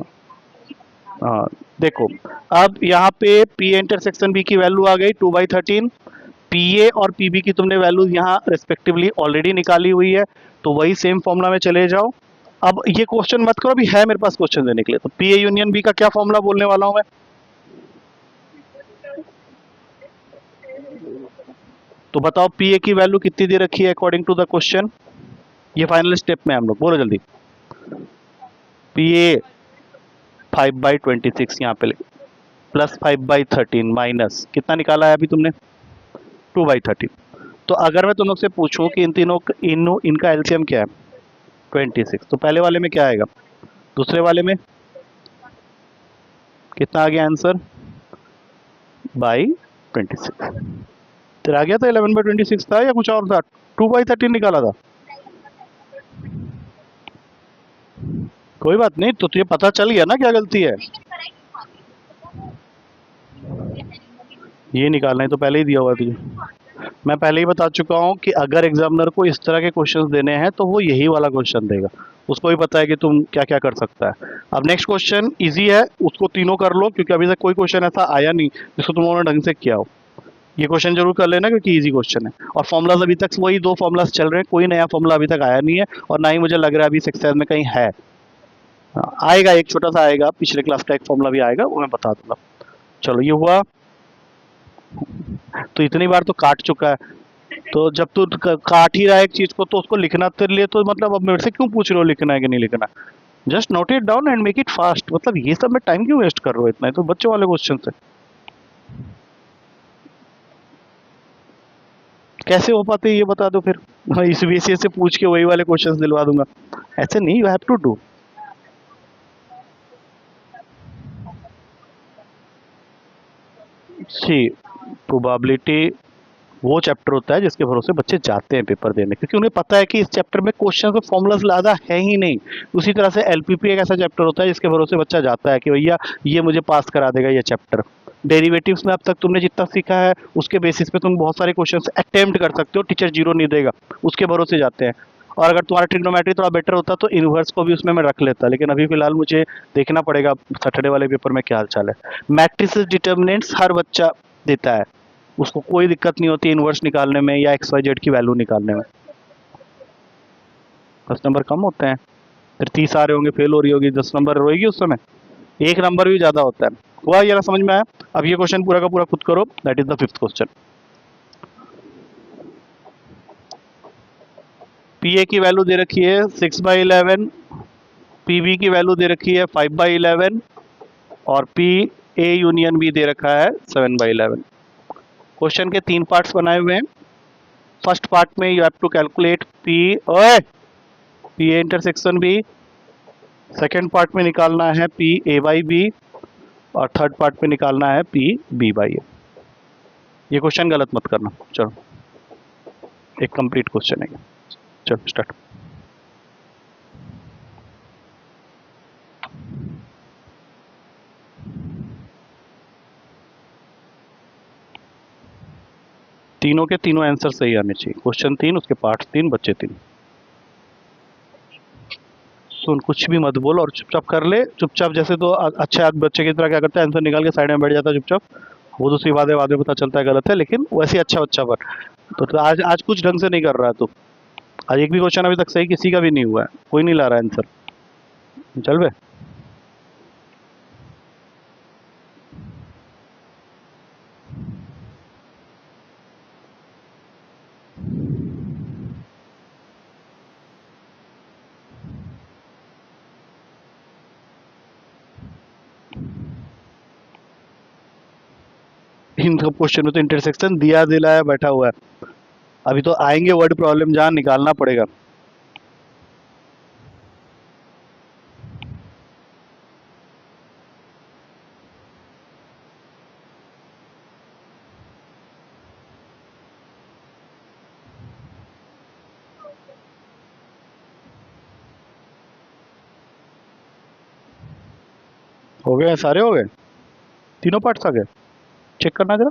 Speaker 1: हाँ, देखो अब यहाँ पे पी इंटरसेक्शन बी की वैल्यू आ गई 2/13। पी ए और पी बी की तुमने वैल्यू यहाँ रेस्पेक्टिवली ऑलरेडी निकाली हुई है, तो वही सेम फॉर्मूला में चले जाओ। अब ये क्वेश्चन मत करो, अभी है मेरे पास क्वेश्चन देने के लिए। तो पी ए यूनियन बी का क्या फॉर्मूला बोलने वाला हूँ मैं? तो बताओ पी ए की वैल्यू कितनी दे रखी है अकॉर्डिंग टू द क्वेश्चन? ये फाइनल स्टेप में हम लोग, बोलो जल्दी। पी ए 5/26 यहाँ पे प्लस 5/13 माइनस कितना निकाला है अभी तुमने? 2/13। तो अगर मैं तुम लोग से पूछूं कि इन तीनों इनका एलसीएम क्या है? 26। तो पहले वाले में क्या आएगा, दूसरे वाले में कितना आ गया आंसर, बाई 26। तेरा आ गया था 11/26 था या कुछ और था, 2/13 निकाला था। कोई बात नहीं, तो तुझे पता चल गया ना क्या गलती है, ये निकालना है तो पहले ही दिया हुआ तुझे। मैं पहले ही बता चुका हूँ कि अगर एग्जामिनर को इस तरह के क्वेश्चंस देने हैं तो वो यही वाला क्वेश्चन देगा, उसको भी पता है कि तुम क्या क्या कर सकता है। अब नेक्स्ट क्वेश्चन इजी है, उसको तीनों कर लो क्योंकि अभी तक कोई क्वेश्चन ऐसा आया नहीं जिसको तुम लोगों ने ढंग से किया हो। ये क्वेश्चन जरूर कर लेना क्योंकि इजी क्वेश्चन है, और फॉर्मुलाज अभी तक वही 2 फॉर्मुलाज चल रहे हैं, कोई नया फॉर्मुला अभी तक आया नहीं है, और ना ही मुझे लग रहा है अभी 6 में कहीं है। हाँ, आएगा, एक छोटा सा आएगा, पिछले क्लास का एक फॉर्मुला भी आएगा, वो मैं बता दूंगा। चलो ये हुआ, तो इतनी बार तो काट चुका है, तो जब तू काट ही रहा है एक चीज को तो उसको लिखना तेरे लिए तो मतलब अब मेरे से क्यों पूछ रहे हो लिखना है कि नहीं लिखना, just note it down and make it fast. मतलब ये सब में टाइम क्यों वेस्ट कर रहे हो इतना, तो बच्चों वाले क्वेश्चन है, कैसे हो पाते ये बता दो फिर। हाँ, इस बीसीएस से पूछ के वही वाले क्वेश्चंस दिलवा दूंगा, ऐसे नहीं, you have to do. See probability वो चैप्टर होता है जिसके भरोसे बच्चे जाते हैं पेपर देने, क्योंकि उन्हें पता है कि इस चैप्टर में क्वेश्चन और फॉर्मुलाज ज़्यादा है ही नहीं। उसी तरह से एलपीपी एक ऐसा चैप्टर होता है जिसके भरोसे बच्चा जाता है कि भैया ये मुझे पास करा देगा ये चैप्टर। डेरिवेटिव्स में अब तक तुमने जितना सीखा है उसके बेसिस पे तुम बहुत सारे क्वेश्चन अटेम्प्ट कर सकते हो, टीचर जीरो नहीं देगा, उसके भरोसे जाते हैं। और अगर तुम्हारा ट्रिग्नोमेट्री थोड़ा बेटर होता तो इनवर्स को भी उसमें मैं रख लेता, लेकिन अभी फिलहाल मुझे देखना पड़ेगा सैटरडे वाले पेपर में क्या हाल चाल है। मैट्रिसेस डिटर्मिनेंट्स हर बच्चा देता है, उसको कोई दिक्कत नहीं होती इन्वर्स निकालने में या एक्स वाई जेड की वैल्यू निकालने में। 10 नंबर कम होते हैं, फिर 30 आ रहे होंगे, फेल हो रही होगी, 10 नंबर रोएगी उस समय, एक नंबर भी ज्यादा होता है। हुआ ये ना, समझ में आया। अब ये क्वेश्चन पूरा का पूरा खुद करो, that is the 5th question. P ए की वैल्यू दे रखी है 6/11, पी बी की वैल्यू दे रखी है 5/11, और पी ए यूनियन बी दे रखा है 7/11। क्वेश्चन के 3 पार्ट्स बनाए हुए हैं। फर्स्ट पार्ट में you have to calculate P, ओए, P A intersection B. Second part में निकालना है पी ए बाई बी, और थर्ड पार्ट में निकालना है पी बी बाई ए। ये क्वेश्चन गलत मत करना, चलो एक कंप्लीट क्वेश्चन है। चलो स्टार्ट। तीनों के तीनों आंसर सही आने चाहिए, क्वेश्चन 3, उसके पार्ट 3, बच्चे 3। सुन, कुछ भी मत बोल और चुपचाप कर ले, चुपचाप, जैसे तो अच्छे बच्चे की तरह क्या करता है, आंसर निकाल के साइड में बैठ जाता है चुपचाप, वो दूसरी बात है, बाद में पता चलता है गलत है, लेकिन वैसे ही अच्छा बच्चा बन। तो आज आज कुछ ढंग से नहीं कर रहा है तू, आज एक भी क्वेश्चन अभी तक सही किसी का भी नहीं हुआ है, कोई नहीं ला रहा है आंसर, चल बे। इन सब क्वेश्चन में तो इंटरसेक्शन दिया दिलाया बैठा हुआ है, अभी तो आएंगे वर्ड प्रॉब्लम जहाँ निकालना पड़ेगा। हो गए सारे, हो गए, तीनों पार्ट्स आ गए, चेक करना जरा।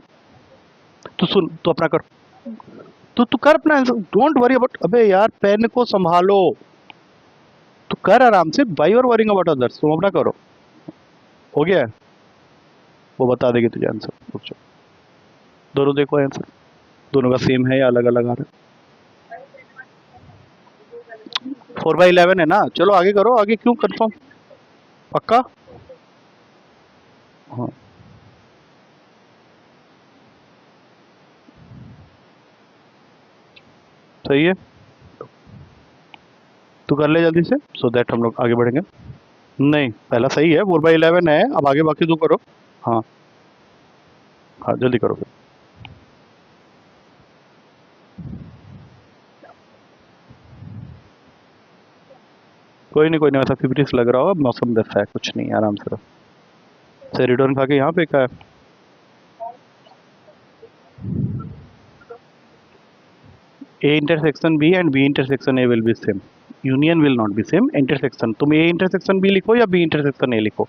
Speaker 1: तू सुन, तू अपना कर, तू कर अपना आंसर, डोंट वरी अबाउट, अबे यार पेन को संभालो, तू कर आराम से, बाई और वरिंग अबाउट अदर्स, तुम अपना करो। हो गया है, वो बता देगी तुझे आंसर, रुक जाओ। दोनों देखो आंसर, दोनों का सेम है या अलग अलग आ रहा है। 4/11 है ना, चलो आगे करो, आगे क्यों कंफर्म, पक्का। हाँ सही है, तू कर ले जल्दी से, सो दैट हम लोग आगे बढ़ेंगे। नहीं, पहला सही है, 4/11 है, अब आगे बाकी तू करो। हाँ हाँ जल्दी करो फिर। कोई नहीं वैसा फिब्रिस लग रहा होगा, मौसम वैसा है, कुछ नहीं, आराम से रहो। सेरिडोन खा के यहाँ पे का है। A intersection B and B intersection A will be same. Union will not be same. Intersection, तुम A intersection B लिखो या B intersection A लिखो।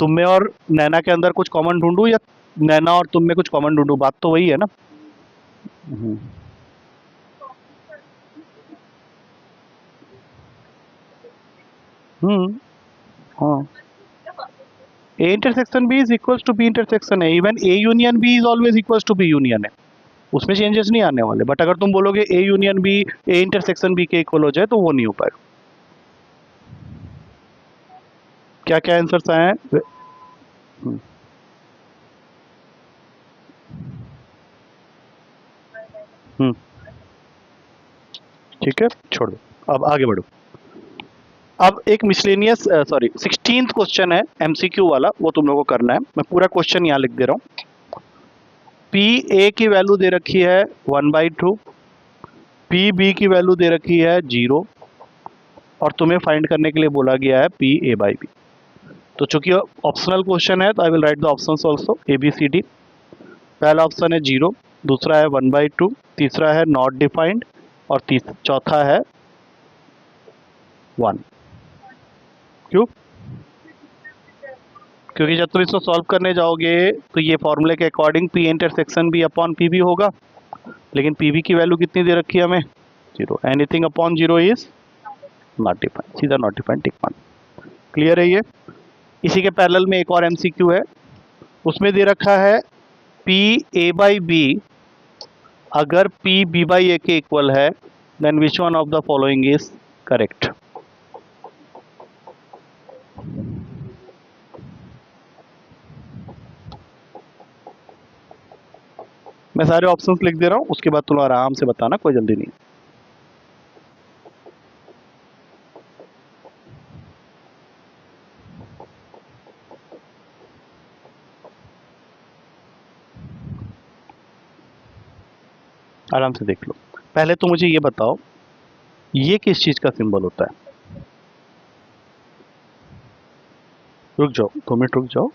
Speaker 1: तुम में और नैना के अंदर कुछ कॉमन ढूंढूं या नैना और तुम में कुछ कॉमन ढूंढूं, बात तो वही है ना। हाँ, A intersection B is equals to B intersection A. Even A union B is always equals to B union A. उसमें चेंजेस नहीं आने वाले। बट अगर तुम बोलोगे A union B A intersection B के इक्वल हो जाए तो वो नहीं हो पाएगा। क्या क्या आंसर्स आए हैं? ठीक है, छोड़ दो, अब आगे बढ़ो। अब एक मिसलेनियस 16th क्वेश्चन है एमसीक्यू वाला, वो तुम लोगों को करना है। मैं पूरा क्वेश्चन यहाँ लिख दे रहा हूँ। पी ए की वैल्यू दे रखी है 1/2, पी बी की वैल्यू दे रखी है 0 और तुम्हें फाइंड करने के लिए बोला गया है पी ए बाई बी। तो चूंकि ऑप्शनल क्वेश्चन है तो I will write the options also A B C D. पहला ऑप्शन है 0, दूसरा है 1/2, तीसरा है नॉट डिफाइंड और चौथा है 1। क्यों? क्योंकि जब तुम इसको सॉल्व करने जाओगे तो ये फॉर्मूले के according P intersection B upon P B होगा, लेकिन पी बी की वैल्यू कितनी दे रखी है हमें? 0। Anything upon 0 is not defined, सीधा not defined, tick one. Clear है ये? इसी के पैरेलल में एक और एमसीक्यू है, उसमें दे रखा है पी ए बाई बी अगर पी बी बाई ए के इक्वल है then which one of the following is correct. मैं सारे ऑप्शंस लिख दे रहा हूं, उसके बाद तुम आराम से बताना, कोई जल्दी नहीं। आराम से देख लो। पहले तो मुझे ये बताओ ये किस चीज का सिंबल होता है? रुक जाओ, 2 मिनट रुक जाओ।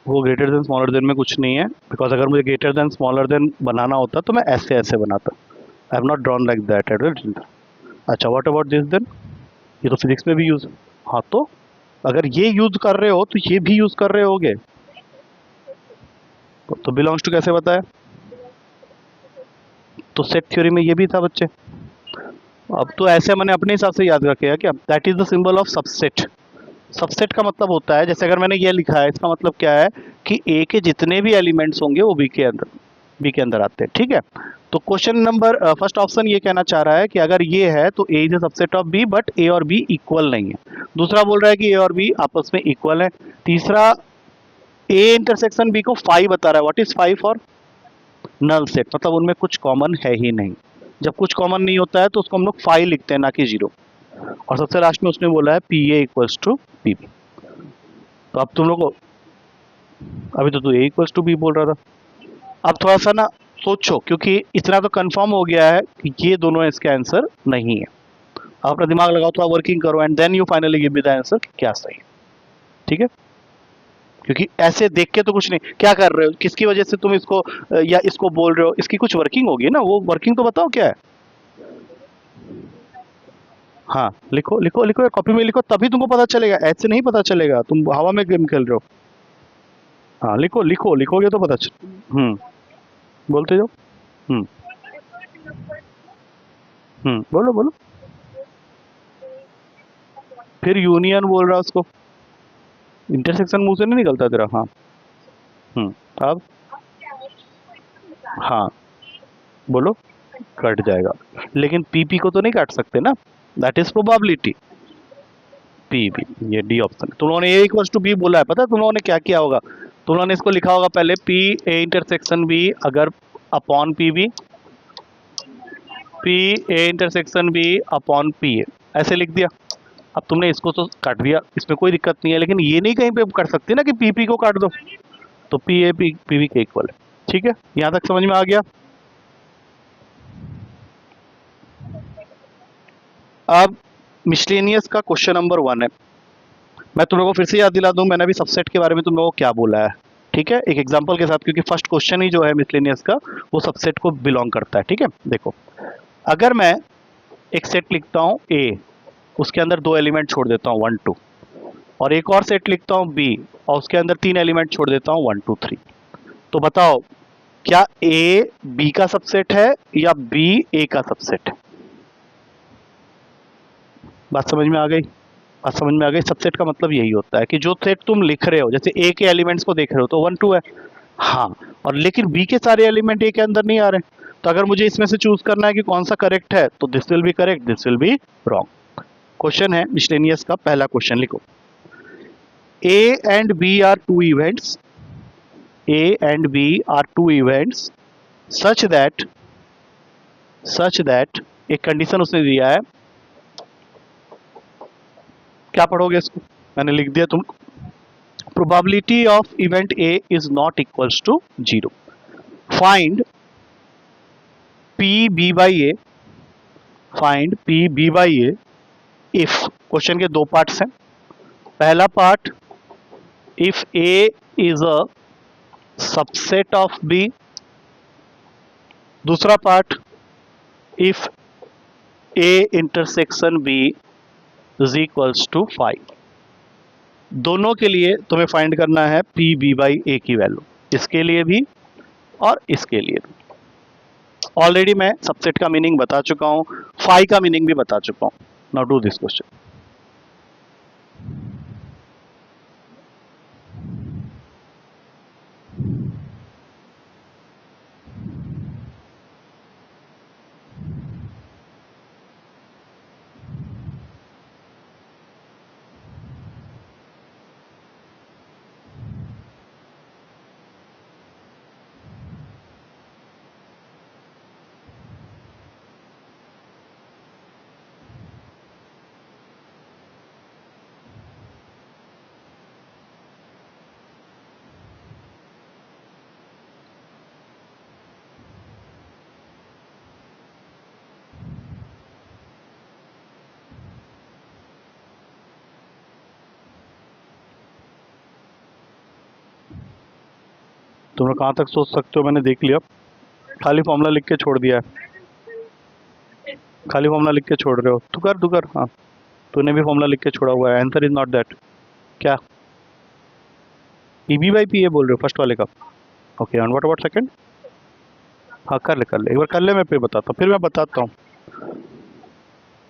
Speaker 1: वो ग्रेटर देन स्मॉलर देन में कुछ नहीं है, बिकॉज अगर मुझे ग्रेटर देन स्मॉलर देन बनाना होता तो मैं ऐसे ऐसे बनाता। I have not drawn like that at all. अच्छा, व्हाट अबाउट दिस देन? ये तो फिजिक्स में भी यूज। हाँ, तो अगर ये यूज कर रहे हो तो ये भी यूज कर रहे होगे। तो बिलोंग्स टू कैसे बताया? तो सेट थ्योरी में ये भी था बच्चे। अब तो ऐसे मैंने अपने हिसाब से याद रखे क्या, that is the symbol of subset. Subset का मतलब होता है, जैसे अगर मैंने ये लिखा है इसका मतलब क्या है कि ए के जितने भी एलिमेंट्स होंगे वो बी के अंदर आते हैं। ठीक है, तो क्वेश्चन नंबर फर्स्ट ऑप्शन ये कहना चाह रहा है कि अगर ये है तो A is a subset of B, but A और बी इक्वल नहीं है। दूसरा बोल रहा है कि ए और बी आपस में इक्वल है। तीसरा, ए इंटरसेक्शन बी को फाई बता रहा है। What is phi? For null set, मतलब उनमें कुछ कॉमन है ही नहीं। जब कुछ कॉमन नहीं होता है तो उसको हम लोग फाई लिखते हैं, ना कि 0। और सबसे लास्ट में उसने बोला है P A equals to P B. तो अब तुम लोग को, अभी तो तू ए इक्वल्स टू बी बोल रहा था। अब थोड़ा सा ना सोचो, क्योंकि इतना तो कंफर्म हो गया है कि ये दोनों इसका आंसर नहीं है। आप अपना दिमाग लगाओ, थोड़ा वर्किंग करो and then you finally give me the answer क्या सही है। ठीक है, क्योंकि ऐसे देख के तो कुछ नहीं, क्या कर रहे हो, किसकी वजह से तुम इसको या इसको बोल रहे हो, इसकी कुछ वर्किंग होगी ना, वो वर्किंग तो बताओ क्या है। हाँ, लिखो लिखो लिखो, कॉपी में लिखो, तभी तुमको पता चलेगा, ऐसे नहीं पता चलेगा, तुम हवा में गेम खेल रहे हो। हाँ, लिखो लिखो, लिखोगे तो पता चल। बोलते जाओ। हम्म बोलो बोलो। फिर यूनियन बोल रहा उसको, इंटरसेक्शन मुंह से नहीं निकलता तेरा। हाँ। अब हाँ, बोलो। कट जाएगा, लेकिन पीपी को तो नहीं काट सकते ना, that is probability. P B, ये डी ऑप्शन है। तुम लोगों ने ए इक्वल्स टू बी बोला है, पता है तुम लोगों ने क्या किया होगा? तुम लोगों ने इसको लिखा होगा पहले पी ए इंटरसेक्शन बी अगर upon P B, P A intersection B upon P A, ऐसे लिख दिया। अब तुमने इसको तो काट दिया, इसमें कोई दिक्कत नहीं है, लेकिन ये नहीं कहीं पे कर सकते ना कि पी को काट दो। तो पी ए पी बी के इक्वल है। ठीक है, यहां तक समझ में आ गया? अब मिसलेनियस का क्वेश्चन नंबर 1 है। मैं तुम लोगों को फिर से याद दिला दूं, मैंने अभी सबसेट के बारे में तुम लोगों को क्या बोला है, ठीक है, एक एग्जांपल के साथ, क्योंकि फर्स्ट क्वेश्चन ही जो है मिसलेनियस का वो सबसेट को बिलोंग करता है। ठीक है, देखो, अगर मैं एक सेट लिखता हूं ए, उसके अंदर 2 एलिमेंट छोड़ देता हूं 1 2, और एक और सेट लिखता हूं बी और उसके अंदर 3 एलिमेंट छोड़ देता हूं 1 2 3, तो बताओ क्या ए बी का सबसेट है या बी ए का सबसेट है? बात समझ में आ गई? बात समझ में आ गई। सबसेट का मतलब यही होता है कि जो सेट तुम लिख रहे हो, जैसे ए के एलिमेंट्स को देख रहे हो तो 1 2 है, हाँ, और लेकिन बी के सारे एलिमेंट ए के अंदर नहीं आ रहे, तो अगर मुझे इसमें से चूज करना है कि कौन सा करेक्ट है, तो this will be correct, this will be wrong. Question है मिसलेनियस का पहला क्वेश्चन, लिखो, A and B are two events, A and B are two events such that एक कंडीशन उसने दिया है, क्या पढ़ोगे इसको, मैंने लिख दिया, तुम, probability of event A is not equals to 0, find P B by A, find P B by A if, question के 2 पार्ट्स हैं, पहला part if A is a subset of B, दूसरा part if A intersection B is equals to 5। दोनों के लिए तुम्हें find करना है पी बी बाई ए की वैल्यू, इसके लिए भी और इसके लिए भी। ऑलरेडी मैं सबसेट का मीनिंग बता चुका हूं, फाई का मीनिंग भी बता चुका हूं। Now do this question. तुम लोग कहां तक सोच सकते हो मैंने देख लिया, खाली फॉर्मूला लिख के छोड़ दिया है, खाली फॉर्मूला लिख के छोड़ रहे हो, तू कर, हाँ, तूने भी फॉर्मूला लिख के छोड़ा हुआ है, आंसर इज नॉट दैट, क्या पी बाई पी ए बोल रहे हो फर्स्ट वाले का? Okay, and what about second? हाँ, कर ले एक बार कर ले, मैं फिर बताता हूँ, फिर मैं बताता हूँ।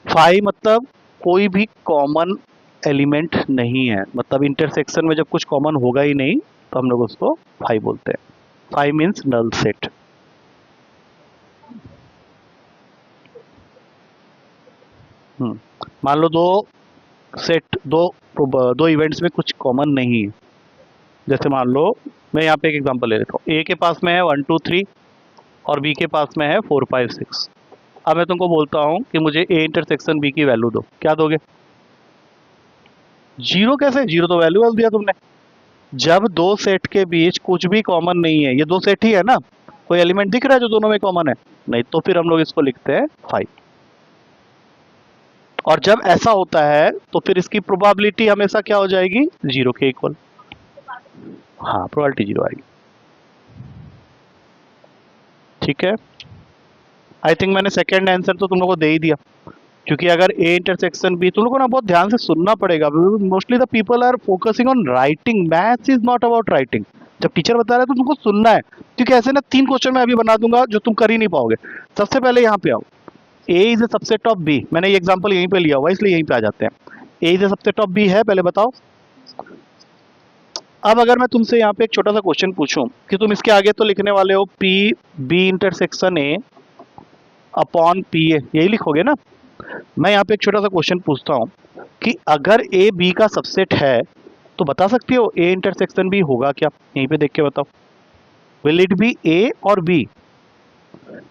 Speaker 1: फाई मतलब कोई भी कॉमन एलिमेंट नहीं है, मतलब इंटरसेक्शन में जब कुछ कॉमन होगा ही नहीं तो हम लोग उसको फाई बोलते हैं। Phi means null set. मान लो दो इवेंट्स में कुछ कॉमन नहीं है, जैसे मान लो मैं यहाँ पे एक एग्जांपल ले लेता हूँ, ए के पास में है 1 2 3 और बी के पास में है 4 5 6। अब मैं तुमको बोलता हूँ कि मुझे ए इंटरसेक्शन बी की वैल्यू दो, क्या दोगे? 0 कैसे? 0 तो वैल्यू दिया तुमने। जब दो सेट के बीच कुछ भी कॉमन नहीं है, ये दो सेट ही है ना, कोई एलिमेंट दिख रहा है जो दोनों में कॉमन है? नहीं, तो फिर हम लोग इसको लिखते हैं 5। और जब ऐसा होता है तो फिर इसकी प्रोबेबिलिटी हमेशा क्या हो जाएगी? 0 के इक्वल। हाँ, प्रोबेबिलिटी 0 आएगी। ठीक है, आई थिंक मैंने सेकेंड आंसर तो तुम लोगों को दे ही दिया, क्योंकि अगर ए इंटरसेक्शन बी, तुम लोगों को ना बहुत ध्यान से सुनना पड़ेगा, mostly the people are focusing on writing, maths is not about writing. जब टीचर बता रहा है तो तुमको सुनना है, क्योंकि ऐसे ना 3 क्वेश्चन मैं अभी बना दूंगा जो तुम कर ही नहीं पाओगे। सबसे पहले यहाँ पे आओ, A is a subset of B, मैंने ये एग्जांपल यहीं पे लिया हुआ इसलिए यहीं पे आ जाते हैं। A is a subset of B है, पहले बताओ। अब अगर मैं तुमसे यहाँ पे एक छोटा सा क्वेश्चन पूछूं कि तुम इसके आगे तो लिखने वाले हो P B intersection A upon P A, यही लिखोगे ना? मैं यहाँ पे एक छोटा सा क्वेश्चन पूछता हूँ कि अगर ए बी का सबसेट है तो बता सकती हो ए इंटरसेक्शन बी होगा क्या? यहीं पे देख के बताओ, विल इट बी ए और बी?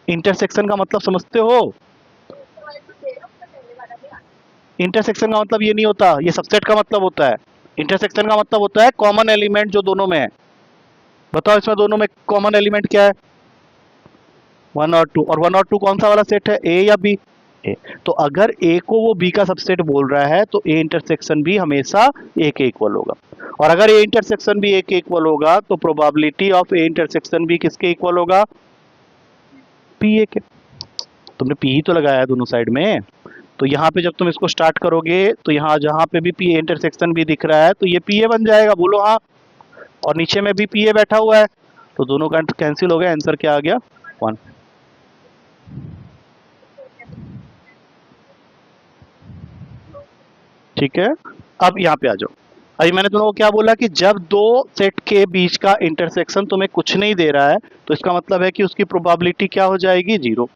Speaker 1: इंटरसेक्शन का मतलब समझते हो? इंटरसेक्शन का मतलब ये नहीं होता, ये सबसेट का मतलब होता है। इंटरसेक्शन का मतलब होता है कॉमन एलिमेंट जो दोनों में है। बताओ इसमें दोनों में कॉमन एलिमेंट क्या है? 1 और 2, और 1 और 2 कौन सा वाला सेट है, ए या बी? ए। तो अगर ए को वो बी का सबसेट बोल रहा है तो ए इंटरसेक्शन बी हमेशा ए के इक्वल होगा, और अगर ए इंटरसेक्शन बी ए के इक्वल होगा तो probability of A intersection B किसके इक्वल होगा? पी ए के। तुमने पी ही तो लगाया है दोनों साइड में, तो यहाँ पे जब तुम इसको स्टार्ट करोगे तो यहाँ जहाँ पे भी पी ए इंटरसेक्शन बी दिख रहा है तो ये पी ए बन जाएगा, बोलो हाँ। और नीचे में भी पी ए बैठा हुआ है, तो दोनों का कैंसिल हो गया, आंसर क्या आ गया? 1। ठीक है, अब यहाँ पे आ जाओ। अभी मैंने तुमको क्या बोला कि जब दो सेट के बीच का इंटरसेक्शन तुम्हें कुछ नहीं दे रहा है तो इसका मतलब है कि उसकी प्रोबेबिलिटी क्या हो जाएगी? 0।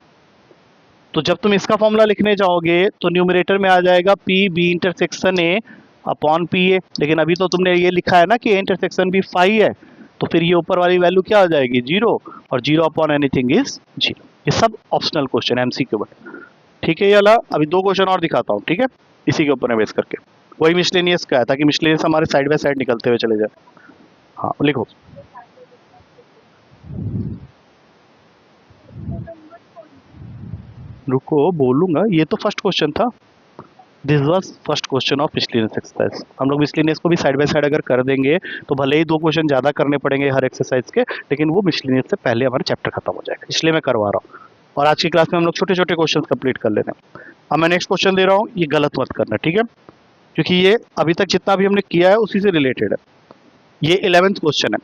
Speaker 1: तो जब तुम इसका फॉर्मूला लिखने जाओगे तो न्यूमरेटर में आ जाएगा P B intersection A upon P A, लेकिन अभी तो तुमने ये लिखा है ना कि ए इंटरसेक्शन बी फाई है, तो फिर ये ऊपर वाली वैल्यू क्या हो जाएगी? 0, और 0 अपॉन एनीथिंग इज 0। ये सब ऑप्शनल क्वेश्चन है, एमसीक्यू बट। ठीक है, ये वाला अभी 2 क्वेश्चन और दिखाता हूँ, ठीक है, इसी के ऊपर बेस करके। वही मिसलेनियस का है ताकि मिसलेनियस हमारे साइड बाय साइड निकलते हुए चले जाए। हाँ लिखो। रुको बोलूंगा, ये तो फर्स्ट क्वेश्चन था। This was first question of miscellaneous exercise. हम लोग मिसलेनियस को भी साइड बाय साइड अगर कर देंगे तो भले ही 2 क्वेश्चन ज़्यादा करने पड़ेंगे हर एक्सरसाइज के, लेकिन वो मिसलेनियस से पहले हमारा चैप्टर खत्म हो जाएगा, इसलिए मैं करवा रहा हूँ। और आज की क्लास में हम लोग छोटे छोटे क्वेश्चन कंप्लीट कर लेते हैं। अब मैं नेक्स्ट क्वेश्चन दे रहा हूँ, ये गलत मत करना, ठीक है, क्योंकि ये अभी तक जितना भी हमने किया है उसी से रिलेटेड है। ये 11th क्वेश्चन है,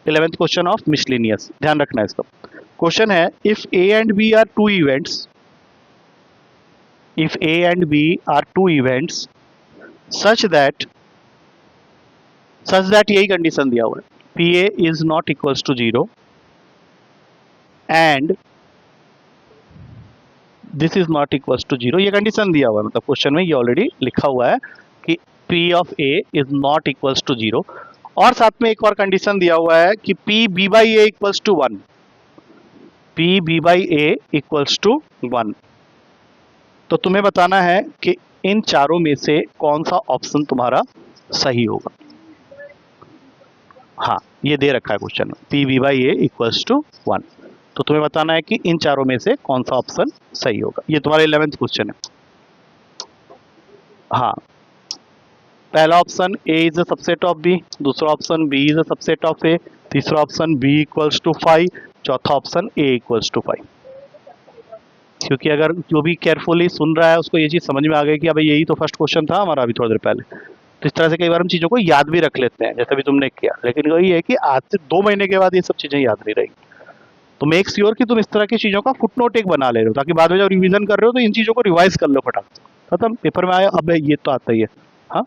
Speaker 1: 11th क्वेश्चन ऑफ मिसलेनियस, ध्यान रखना है इसका। क्वेश्चन है, if A and B are two events, if A and B are two events such that यही कंडीशन दिया हुआ है, PA is not equals to 0 and this is not equals to 0, ये कंडीशन दिया हुआ है, मतलब क्वेश्चन में ये ऑलरेडी लिखा हुआ है कि P of A is not equals to 0, और साथ में एक और कंडीशन दिया हुआ है कि P B by A equals to 1, P B by A equals to 1। तो तुम्हें बताना है कि इन चारों में से कौन सा ऑप्शन तुम्हारा सही होगा। हाँ, ये दे रखा है क्वेश्चन में, P B by A equals to 1, तो तुम्हें बताना है कि इन चारों में से कौन सा ऑप्शन सही होगा। ये तुम्हारा 11th क्वेश्चन है। हाँ, पहला option A is a subset of B, दूसरा option B is a subset of A, तीसरा ऑप्शन बी इक्वल्स टू 5, चौथा ऑप्शन ए इक्वल्स टू 5। क्योंकि अगर जो भी केयरफुली सुन रहा है उसको ये चीज़ समझ में आ गई कि अभी यही तो फर्स्ट क्वेश्चन था हमारा अभी थोड़ी देर पहले, तो इस तरह से कई बार हम चीज़ों को याद भी रख लेते हैं जैसे भी तुमने किया, लेकिन वही है कि आज से 2 महीने के बाद ये सब चीज़ें याद नहीं रहेगी। तो मेक श्योर कि तुम इस तरह की चीज़ों का फुटनोट एक बना ले रहे हो, ताकि बाद में जब रिवीजन कर रहे हो तो इन चीज़ों को रिवाइज कर लो फटाफट, खत्म, पेपर में आया अब ये तो आता ही है। हाँ,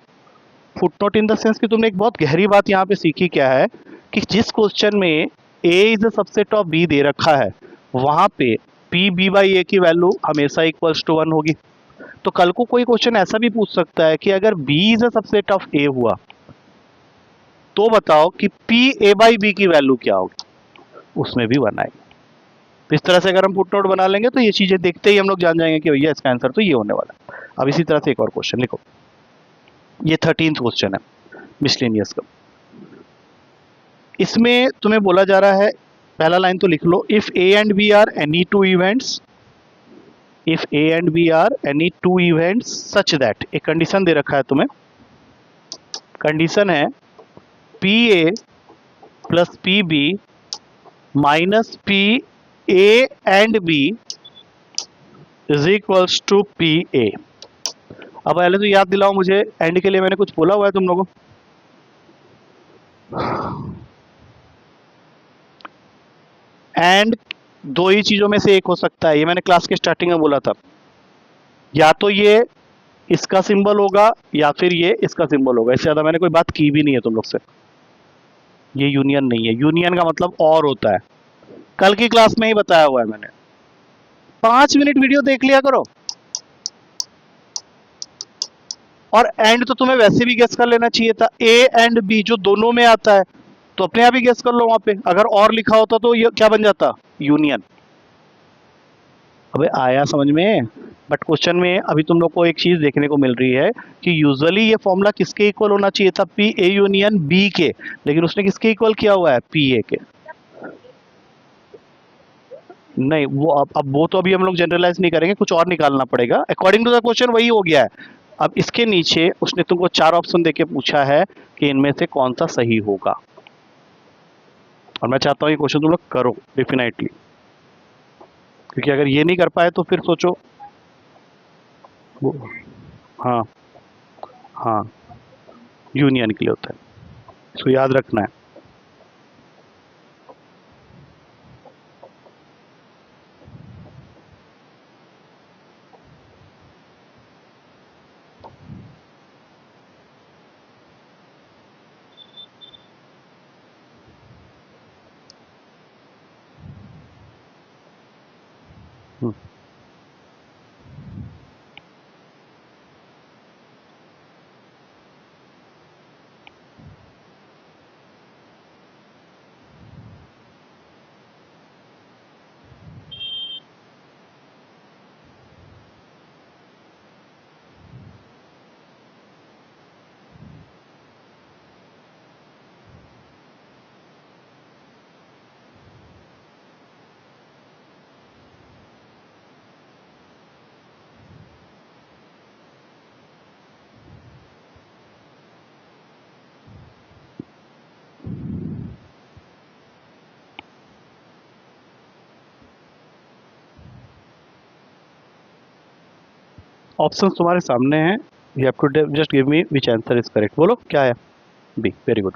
Speaker 1: फुटनोट इन द सेंस कि तुमने एक बहुत गहरी बात यहाँ पे सीखी, क्या है कि जिस क्वेश्चन में A is a subset of B दे रखा है वहाँ पे पी बी बाई ए की वैल्यू हमेशा इक्वल्स टू 1 होगी। तो कल को कोई क्वेश्चन ऐसा भी पूछ सकता है कि अगर B is a subset of A हुआ तो बताओ कि पी ए बाई बी की वैल्यू क्या होगी, उसमें भी 1 आएगी। तो इस तरह से अगर हम फुटनोट बना लेंगे तो ये चीजें देखते ही हम लोग जान जाएंगे कि भैया इसका आंसर तो ये होने वाला है। अब इसी तरह से एक और क्वेश्चन लिखो, ये 13th क्वेश्चन है मिसलेनियस का। इसमें तुम्हें बोला जा रहा है, पहला लाइन तो लिख लो, if A and B are any two events, if A and B are any two events such that, एक कंडीशन दे रखा है तुम्हें, कंडीशन है P A plus P B minus P A and B is equals to P A. अब पहले तो याद दिलाओ मुझे, एंड के लिए मैंने कुछ बोला हुआ है तुम लोगों को? एंड दो ही चीजों में से एक हो सकता है, ये मैंने क्लास के स्टार्टिंग में बोला था, या तो ये इसका सिंबल होगा या फिर ये इसका सिंबल होगा, इससे ज्यादा मैंने कोई बात की भी नहीं है तुम लोग से। ये यूनियन नहीं है, यूनियन का मतलब और होता है, कल की क्लास में ही बताया हुआ है मैंने, 5 मिनट वीडियो देख लिया करो। और एंड तो तुम्हें वैसे भी गेस कर लेना चाहिए था, ए एंड बी जो दोनों में आता है तो अपने आप ही गेस कर लो वहां पे, अगर और लिखा होता तो ये क्या बन जाता? यूनियन। अबे आया समझ में? बट क्वेश्चन में अभी तुम लोग को एक चीज देखने को मिल रही है कि यूजुअली ये फॉर्मूला किसके इक्वल होना चाहिए था? पी ए यूनियन बी के, लेकिन उसने किसके इक्वल किया हुआ है? पी ए के। नहीं वो अब वो तो अभी हम लोग जनरलाइज नहीं करेंगे, कुछ और निकालना पड़ेगा। अकॉर्डिंग टू द क्वेश्चन वही हो गया है। अब इसके नीचे उसने तुमको 4 ऑप्शन देके पूछा है कि इनमें से कौन सा सही होगा, और मैं चाहता हूँ ये क्वेश्चन तुम लोग करो डेफिनेटली, क्योंकि अगर ये नहीं कर पाए तो फिर सोचो वो। हाँ हाँ, यूनियन के लिए होता है, इसको याद रखना है। हम्म, ऑप्शंस तुम्हारे सामने हैं, you have to just give me which answer is correct. बोलो क्या है। B, very good.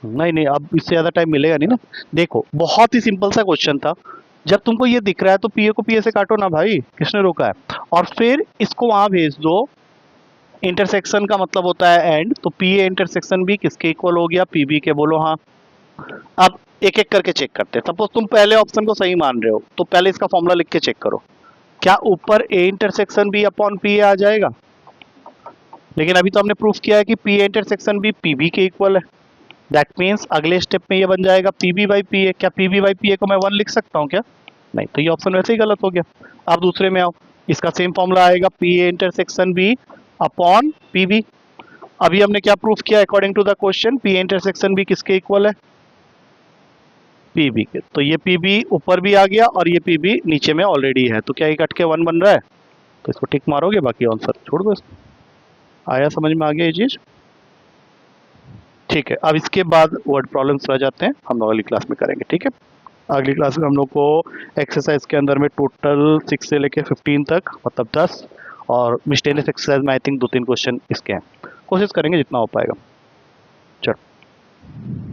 Speaker 1: नहीं नहीं, अब इससे ज़्यादा टाइम मिलेगा नहीं ना। देखो बहुत ही सिंपल सा क्वेश्चन था, जब तुमको ये दिख रहा है तो पीए को पीए से काटो ना भाई, किसने रोका है। और फिर इसको वहां भेज दो, इंटरसेक्शन का मतलब होता है एंड, तो पीए इंटरसेक्शन भी किसके इक्वल हो गया, पीबी के। बोलो हाँ। अब एक एक करके चेक करते हैं। सपोज तुम पहले ऑप्शन को सही मान रहे हो तो पहले इसका फॉर्मूला लिख के चेक करो, क्या ऊपर A intersection B upon P A आ जाएगा। लेकिन अभी तो हमने प्रूफ किया है कि P A intersection B P B के इक्वल है। दैट मीन्स अगले स्टेप में ये बन जाएगा पीबी बाई पी ए। क्या पीबी बाई पी ए को मैं 1 लिख सकता हूँ क्या। नहीं, तो ये ऑप्शन वैसे ही गलत हो गया। अब दूसरे में आओ, इसका सेम फॉर्मूला आएगा P A intersection B upon P B. अभी हमने क्या प्रूफ किया according to the question, P A intersection B किसके इक्वल है, पीबी के। तो ये पीबी ऊपर भी आ गया और ये पीबी नीचे में ऑलरेडी है, तो क्या ये कट के 1 बन रहा है। तो इसको टिक मारोगे, बाकी आंसर छोड़ दो इसको। आया समझ में, आ गया ये चीज। ठीक है, अब इसके बाद वर्ड प्रॉब्लम्स रह जाते हैं, हम लोग अगली क्लास में करेंगे। ठीक है, अगली क्लास में हम लोग को एक्सरसाइज के अंदर में टोटल 6 से लेके 15 तक, मतलब 10, और मिस्टेनियस एक्सरसाइज में आई थिंक 2-3 क्वेश्चन इसके हैं। कोशिश करेंगे जितना हो पाएगा। चलो।